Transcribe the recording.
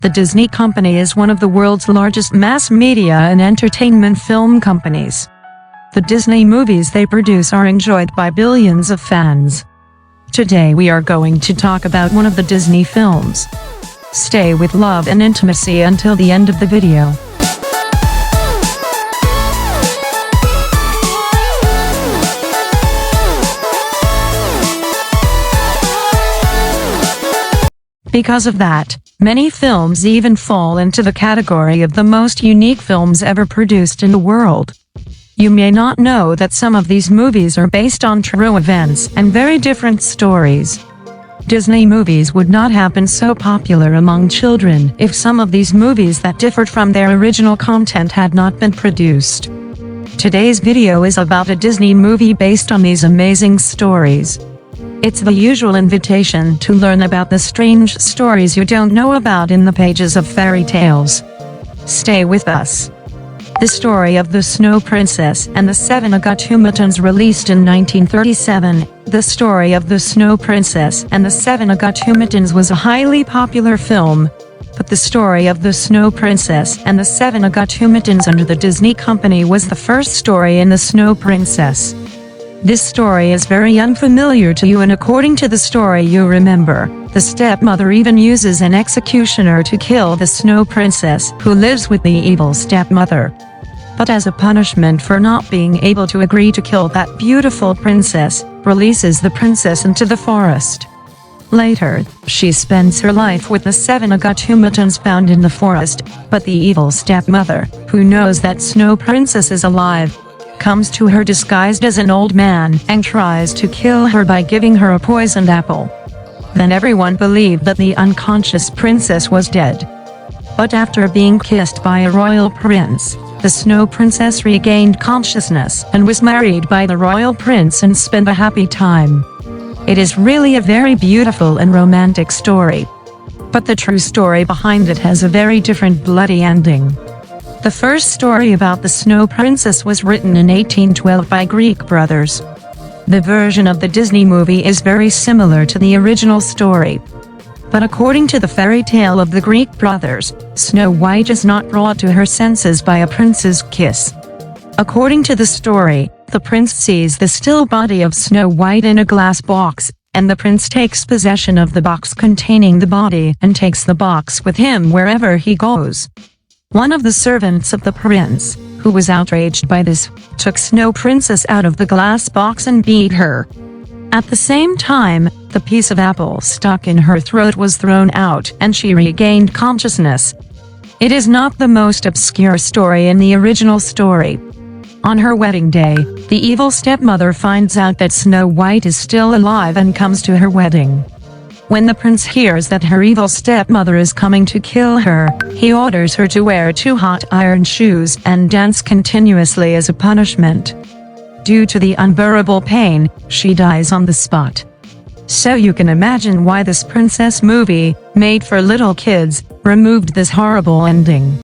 The Disney Company is one of the world's largest mass media and entertainment film companies. The Disney movies they produce are enjoyed by billions of fans. Today we are going to talk about one of the Disney films. Stay with love and intimacy until the end of the video. Because of that, many films even fall into the category of the most unique films ever produced in the world. You may not know that some of these movies are based on true events and very different stories. Disney movies would not have been so popular among children if some of these movies that differed from their original content had not been produced. Today's video is about a Disney movie based on these amazing stories. It's the usual invitation to learn about the strange stories you don't know about in the pages of fairy tales. Stay with us. The story of the Snow Princess and the Seven Agatumatons, released in 1937. The story of the Snow Princess and the Seven Agatumatons was a highly popular film. But the story of the Snow Princess and the Seven Agatumatons under the Disney Company was the first story in the Snow Princess. This story is very unfamiliar to you, and according to the story you remember, the stepmother even uses an executioner to kill the Snow Princess, who lives with the evil stepmother. But as a punishment for not being able to agree to kill that beautiful princess, releases the princess into the forest. Later, she spends her life with the Seven Agatumatons found in the forest, but the evil stepmother, who knows that Snow Princess is alive, comes to her disguised as an old man and tries to kill her by giving her a poisoned apple. Then everyone believed that the unconscious princess was dead. But after being kissed by a royal prince, the Snow Princess regained consciousness and was married by the royal prince and spent a happy time. It is really a very beautiful and romantic story. But the true story behind it has a very different bloody ending. The first story about the Snow Princess was written in 1812 by Greek brothers. The version of the Disney movie is very similar to the original story. But according to the fairy tale of the Greek brothers, Snow White is not brought to her senses by a prince's kiss. According to the story, the prince sees the still body of Snow White in a glass box, and the prince takes possession of the box containing the body and takes the box with him wherever he goes. One of the servants of the prince, who was outraged by this, took Snow Princess out of the glass box and beat her. At the same time, the piece of apple stuck in her throat was thrown out and she regained consciousness. It is not the most obscure story in the original story. On her wedding day, the evil stepmother finds out that Snow White is still alive and comes to her wedding. When the prince hears that her evil stepmother is coming to kill her, he orders her to wear 2 hot iron shoes and dance continuously as a punishment. Due to the unbearable pain, she dies on the spot. So you can imagine why this princess movie, made for little kids, removed this horrible ending.